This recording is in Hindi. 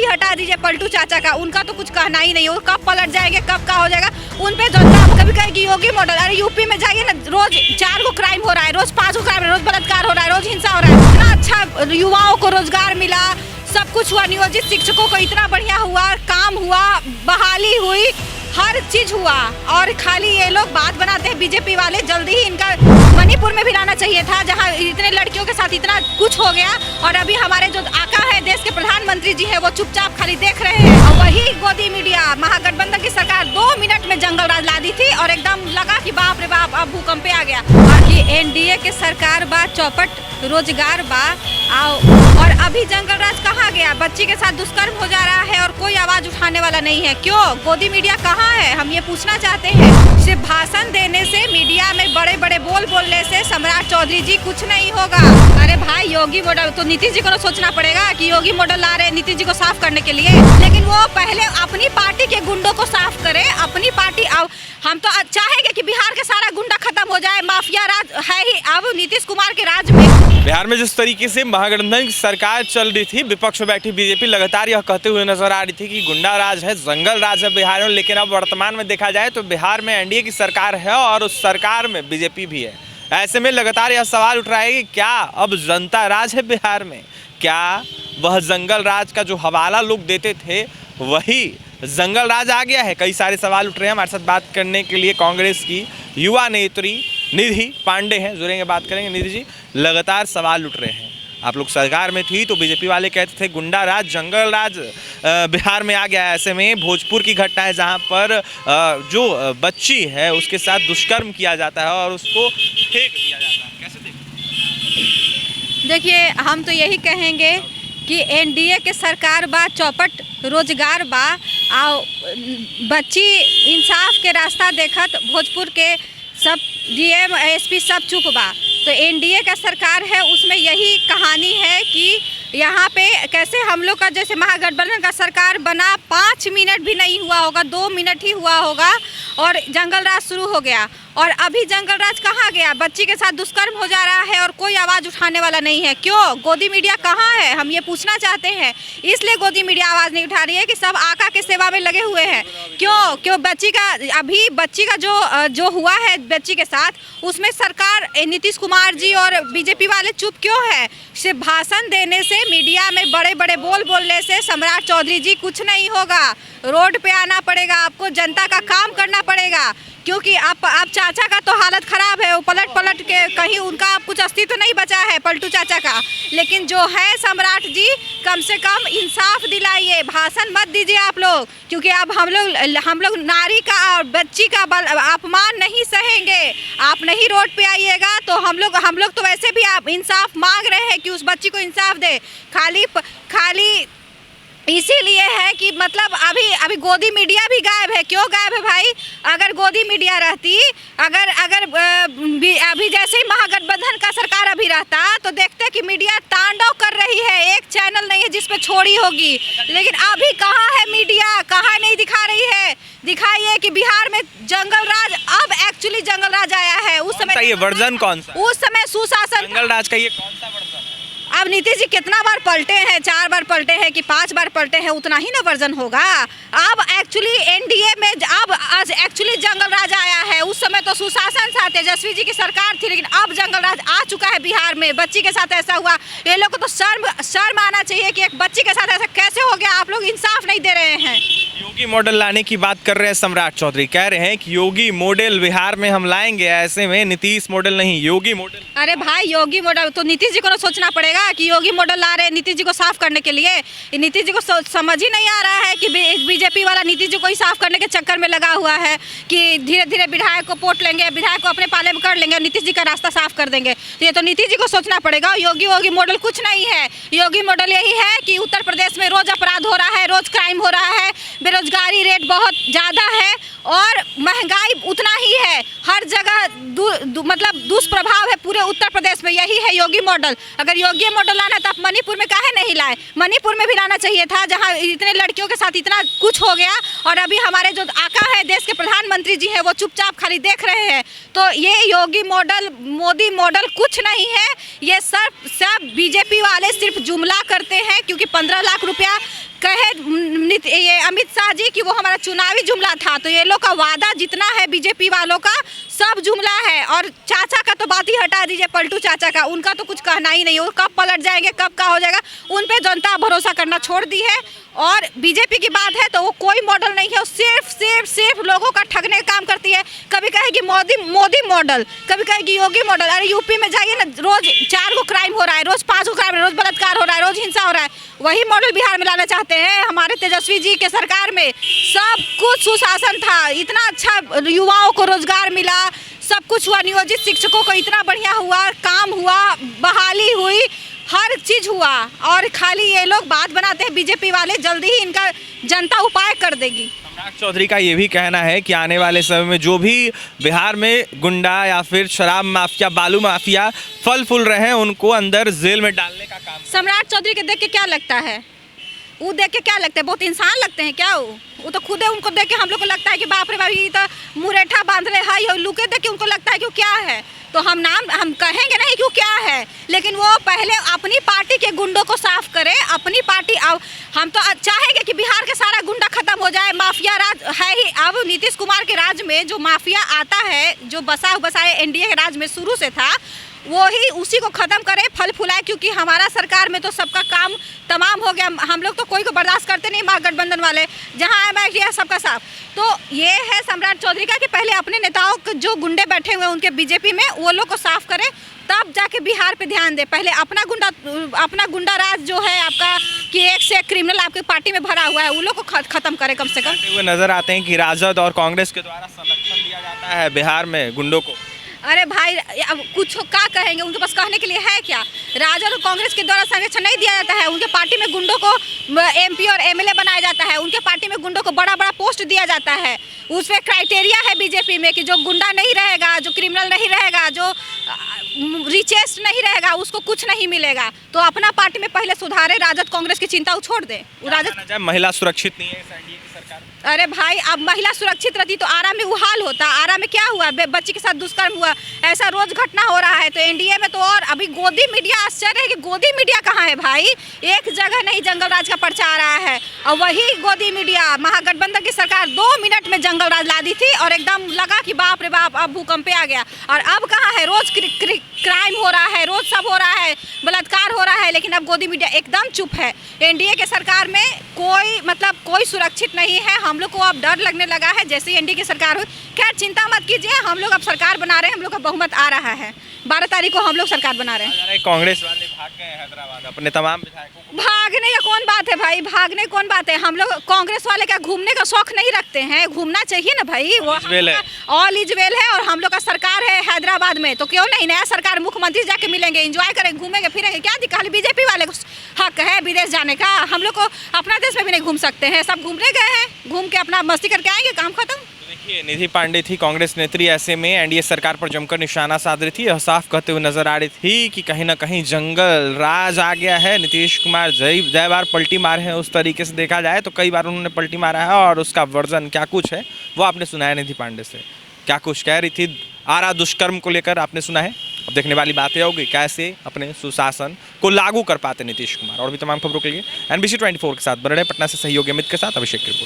ही हटा दीजिए पलटू चाचा का, उनका तो कुछ कहना ही नहीं, वो कब पलट जाएंगे कब का हो जाएगा उन पे जनता कभी कहेगी योगी मॉडल। अरे यूपी में जाइए ना, रोज 4 गो क्राइम हो रहा है, रोज 5 गो क्राइम, रोज बलात्कार हो रहा है, रोज हिंसा हो रहा है। इतना अच्छा युवाओं को रोजगार मिला, सब कुछ हुआ, नियोजित शिक्षकों को इतना बढ़िया हुआ, काम हुआ, बहाली हुई, हर चीज हुआ। और खाली ये लोग बात बनाते हैं बीजेपी वाले, जल्दी ही इनका मणिपुर में भी लाना चाहिए था जहां इतने लड़कियों के साथ इतना कुछ हो गया। और अभी हमारे जो आका है देश के प्रधानमंत्री जी है वो चुपचाप खाली देख रहे हैं। और वही गोदी मीडिया महागठबंधन की सरकार 2 मिनट में जंगल राज ला दी थी और एकदम लगा कि बाप रे बाप अब भूकंप आ गया। बाकी एनडीए के सरकार बा, चौपट रोजगार बा, और अभी जंगल राज कहाँ गया? बच्ची के साथ दुष्कर्म हो जा रहा है और कोई आवाज उठाने वाला नहीं है। क्यों? गोदी मीडिया कहाँ है? हम ये पूछना चाहते हैं। सिर्फ भाषण देने से, मीडिया में बड़े बड़े बोल बोलने से सम्राट चौधरी जी कुछ नहीं होगा। अरे भाई योगी मॉडल तो नीतीश जी को सोचना पड़ेगा कि योगी मॉडल ला रहे नीतीश जी को साफ करने के लिए, लेकिन वो पहले अपनी पार्टी के गुंडों को साफ करे। अपनी पार्टी, अब हम तो चाहेंगे कि बिहार के सारा गुंडा खत्म हो जाए, माफिया राज है ही अब नीतीश कुमार के राज में। बिहार में जिस तरीके से महागठबंधन की सरकार चल रही थी, विपक्ष में बैठी बीजेपी लगातार यह कहते हुए नजर आ रही थी कि गुंडा राज है, जंगल राज है बिहार में। लेकिन अब वर्तमान में देखा जाए तो बिहार में एनडीए की सरकार है और उस सरकार में बीजेपी भी है। ऐसे में लगातार यह सवाल उठ रहा है कि क्या अब जनता राज है बिहार में? क्या वह जंगल राज का जो हवाला लोग देते थे वही जंगल राज आ गया है? कई सारे सवाल उठ रहे हैं। हमारे साथ बात करने के लिए कांग्रेस की युवा नेत्री निधि पांडे हैं, जुड़ेंगे, बात करेंगे। निधि जी, लगातार सवाल उठ रहे हैं, आप लोग सरकार में थी तो बीजेपी वाले कहते थे गुंडा राज, जंगल राज बिहार में आ गया है। ऐसे में भोजपुर की घटना है जहां पर जो बच्ची है उसके साथ दुष्कर्म किया जाता है और उसको फेंक दिया जाता है, कैसे देखिए, हम तो यही कहेंगे कि एनडीए के सरकार बा, चौपट रोजगार बा, और बच्ची इंसाफ के रास्ता देखत भोजपुर के सब डीएम एसपी सब चुप बा। तो एनडीए का सरकार है उसमें यही कहानी है कि यहाँ पे कैसे हम लोग का जैसे महागठबंधन का सरकार बना 5 मिनट भी नहीं हुआ होगा, 2 मिनट ही हुआ होगा और जंगल राज शुरू हो गया। और अभी जंगल राज कहाँ गया? बच्ची के साथ दुष्कर्म हो जा रहा है और कोई आवाज़ उठाने वाला नहीं है। क्यों? गोदी मीडिया कहाँ है? हम ये पूछना चाहते हैं। इसलिए गोदी मीडिया आवाज़ नहीं उठा रही है कि सब आका के सेवा में लगे हुए हैं। क्यों बच्ची का, अभी बच्ची का जो हुआ है बच्ची के साथ, उसमें सरकार नीतीश कुमार जी और बीजेपी वाले चुप क्यों है? सिर्फ भाषण देने से, मीडिया में बड़े बड़े बोल बोलने से सम्राट चौधरी जी कुछ नहीं होगा। रोड पे आना पड़ेगा आपको, जनता का काम करना पड़ेगा, क्योंकि आप चाचा का तो हालत ख़राब है, वो पलट के कहीं उनका आप कुछ अस्तित्व नहीं बचा है पलटू चाचा का। लेकिन जो है सम्राट जी, कम से कम इंसाफ दिलाइए, भाषण मत दीजिए आप लोग, क्योंकि अब हम लोग नारी का और बच्ची का अपमान नहीं सहेंगे। आप नहीं रोड पे आइएगा तो हम लोग तो वैसे भी आप इंसाफ मांग रहे हैं कि उस बच्ची को इंसाफ दे। खाली इसीलिए है कि मतलब अभी गोदी मीडिया भी गायब है। क्यों गायब है भाई? अगर गोदी मीडिया रहती, अगर अभी जैसे ही महागठबंधन का सरकार अभी रहता तो देखते कि मीडिया तांडव कर रही है, एक चैनल नहीं है जिस पे छोड़ी होगी। लेकिन अभी कहाँ है मीडिया? कहाँ नहीं दिखा रही है? दिखाइए कि बिहार में जंगल राज, अब एक्चुअली जंगल राज आया है। उस समय वर्जन कौन सा? उस समय सुशासन जंगल राज का ये कौन सा वर्जन है? अब नीतीश जी कितना बार पलटे हैं? 4 बार पलटे हैं कि 5 बार पलटे हैं, उतना ही ना वर्जन होगा। अब एक्चुअली एनडीए में अब एक्चुअली जंगल राज आया है। उस समय तो सुशासन था, तेजस्वी जी की सरकार थी, लेकिन अब जंगल राज आ चुका है बिहार में। बच्ची के साथ ऐसा हुआ, ये लोग को तो शर्म आना चाहिए कि एक बच्ची के साथ ऐसा कैसे हो गया। आप लोग इंसाफ नहीं दे रहे हैं। योगी मॉडल लाने की बात कर रहे हैं सम्राट चौधरी, कह रहे हैं कि योगी मॉडल बिहार में हम लाएंगे। ऐसे में नीतीश मॉडल नहीं, योगी मॉडल। अरे भाई योगी मॉडल तो नीतीश जी को सोचना पड़ेगा कि योगी मॉडल ला रहे हैं नीतीश जी को साफ करने के लिए। नीतीश जी को समझ ही नहीं आ रहा है कि बीजेपी वाला नीतीश जी को ही साफ करने के चक्कर में लगा हुआ है कि धीरे धीरे विधायक को वोट लेंगे, विधायक को अपने पाले में कर लेंगे, नीतीश जी का रास्ता साफ कर देंगे। तो ये तो नीतीश जी को सोचना पड़ेगा। योगी मॉडल कुछ नहीं है। योगी मॉडल यही है कि उत्तर प्रदेश में रोज अपराध हो रहा है, रोज क्राइम हो रहा है, बेरोजगारी रेट बहुत ज़्यादा है और महंगाई उतना ही है। हर जगह मतलब दुष्प्रभाव है पूरे उत्तर प्रदेश में। यही है योगी मॉडल। अगर योगी मॉडल लाना तो आप मणिपुर में काहे नहीं लाए? मणिपुर में भी लाना चाहिए था जहां इतने लड़कियों के साथ इतना कुछ हो गया। और अभी हमारे जो आका है देश के प्रधानमंत्री जी है वो चुपचाप खाली देख रहे हैं। तो ये योगी मॉडल, मोदी मॉडल कुछ नहीं है। ये सब बीजेपी वाले सिर्फ जुमला करते हैं, क्योंकि 15 लाख रुपया कहे ये अमित शाह जी कि वो हमारा चुनावी जुमला था, तो ये लोग का वादा जितना है बीजेपी वालों का सब जुमला है। और चाचा का तो बात ही हटा दीजिए, पलटू चाचा का, उनका तो कुछ कहना ही नहीं। वो कब पलट जाएंगे, कब का हो जाएगा, उन पे जनता भरोसा करना छोड़ दी है। और बीजेपी की बात है तो वो कोई मॉडल नहीं है, वो सिर्फ लोगों का ठगने का काम करती है। कभी कहेगी मोदी मॉडल, कभी कहेगी योगी मॉडल। अरे यूपी में जाइए ना, रोज 4 क्राइम हो रहा है, रोज 5 क्राइम, रोज बलात्कार हो रहा है, रोज हिंसा हो रहा है। वही मॉडल बिहार में लाना चाहते हैं। हमारे तेजस्वी जी के सरकार में सब कुछ सुशासन था, इतना अच्छा युवाओं को रोजगार मिला, सब कुछ हुआ, नियोजित शिक्षकों को इतना बढ़िया हुआ, काम हुआ, बहाली हुई, हर चीज हुआ। और खाली ये लोग बात बनाते हैं बीजेपी वाले, जल्दी ही इनका जनता उपाय कर देगी। सम्राट चौधरी का ये भी कहना है कि आने वाले समय में जो भी बिहार में गुंडा या फिर शराब माफिया, बालू माफिया फल फूल रहे हैं, उनको अंदर जेल में डालने का काम। सम्राट चौधरी के देख के क्या लगता है? वो देख के क्या लगता है? बहुत इंसान लगते हैं क्या? वो तो खुद है, उनको देख के हम लोग को लगता है कि बाप रे बाप, ये तो मुरेठा बांध रहे हैं। और लुके देख के उनको लगता है कि वो क्या है। तो हम कहेंगे नहीं कि वो क्या है, लेकिन वो पहले अपनी पार्टी के गुंडों को साफ करे। अपनी पार्टी, अब हम तो चाहेंगे कि बिहार के सारा गुंडा खत्म हो जाए। माफिया राज है ही, अब नीतीश कुमार के राज में जो माफिया आता है, जो बसाए एनडीए के राज में शुरू से था, वो ही उसी को ख़त्म करे, फल फुलाए। क्योंकि हमारा सरकार में तो सबका काम तमाम हो गया। हम लोग तो कोई को बर्दाश्त करते नहीं, महागठबंधन वाले जहाँ MIT है सबका साफ। तो ये है सम्राट चौधरी का कि पहले अपने नेताओं के जो गुंडे बैठे हुए हैं उनके बीजेपी में, वो लोग को साफ करे, तब जाके बिहार पे ध्यान दे। पहले अपना गुंडा राज जो है आपका, कि एक से एक क्रिमिनल आपकी पार्टी में भरा हुआ है, उन लोग को खत्म करे कम से कम। हुए नजर आते हैं कि राजद और कांग्रेस के द्वारा संरक्षण दिया जाता है बिहार में गुंडों को। अरे भाई, अब कुछ क्या कहेंगे, उनके पास कहने के लिए है क्या? राजद और कांग्रेस के द्वारा संरक्षण नहीं दिया जाता है। उनके पार्टी में गुंडों को MP और MLA बनाया जाता है। उनके पार्टी में गुंडों को बड़ा पोस्ट दिया जाता है। उस पर क्राइटेरिया है बीजेपी में कि जो गुंडा नहीं रहेगा, जो क्रिमिनल नहीं रहेगा, जो रिचेस्ट नहीं रहेगा, उसको कुछ नहीं मिलेगा। तो अपना पार्टी में पहले सुधारे, राजद कांग्रेस की चिंता छोड़ दे। राजद महिला सुरक्षित नहीं है इस एनडीए की सरकार। अरे भाई, अब महिला सुरक्षित रहती तो आरा में वो हाल होता। आरा में क्या हुआ? बच्ची के साथ दुष्कर्म हुआ, ऐसा रोज घटना हो रहा है। तो एनडीए में तो और अभी गोदी मीडिया, आश्चर्य है कि गोदी मीडिया कहाँ है भाई? एक जगह नहीं जंगल राज का पर्चा आ रहा है। और वही गोदी मीडिया महागठबंधन की सरकार 2 मिनट में जंगल राज ला दी थी, और एकदम लगा कि बाप रे बाप, अब भूकंप आ गया। और अब कहाँ है? रोज क्राइम हो रहा है, रोज सब हो रहा है, बलात्कार हो रहा है, लेकिन अब गोदी मीडिया एकदम चुप है। एनडीए के सरकार में कोई सुरक्षित नहीं है। हम लोग को अब डर लगने लगा है जैसे ही एनडीए की सरकार हुई। खैर चिंता मत कीजिए, हम लोग अब सरकार बना रहे हैं, हम लोग का बहुमत आ रहा है। 12 तारीख को हम लोग सरकार बना रहे हैं। कांग्रेस वाले भाग गए हैदराबाद अपने तमाम विधायकों को। भागने का कौन बात है भाई? भागने कौन बात है? हम लोग कांग्रेस वाले क्या घूमने का शौक नहीं रखते हैं? घूमना चाहिए ना भाई। वो ऑल इज वेल है, और हम लोग का सरकार है हैदराबाद में, तो क्यों नहीं? नया सरकार, मुख्यमंत्री जाके मिलेंगे, एंजॉय करेंगे, घूमेंगे फिरेंगे। क्या दिक्कत? बीजेपी वाले को हक है विदेश जाने का। हम लोग को अपना देश में भी नहीं घूम सकते हैं? सब घूमने गए हैं, घूम के अपना मस्ती करके आएंगे, काम खत्म। देखिए, निधि पांडे थी कांग्रेस नेत्री, ऐसे में एनडीए सरकार पर जमकर निशाना साध रही थी। यह साफ कहते हुए नजर आ रही थी कि कहीं ना कहीं जंगल राज आ गया है। नीतीश कुमार जय बार पलटी मारे हैं। उस तरीके से देखा जाए तो कई बार उन्होंने पलटी मारा है, और उसका वर्जन क्या कुछ है वो आपने सुना है। निधि पांडे से क्या कुछ कह रही थी आरा दुष्कर्म को लेकर, आपने सुना है। अब देखने वाली बातें होगी कैसे अपने सुशासन को लागू कर पाते नीतीश कुमार। और भी तमाम खबरों के लिए NBC 24 के साथ बने रहे। पटना से सहयोगी अमित के साथ अभिषेक की रिपोर्ट।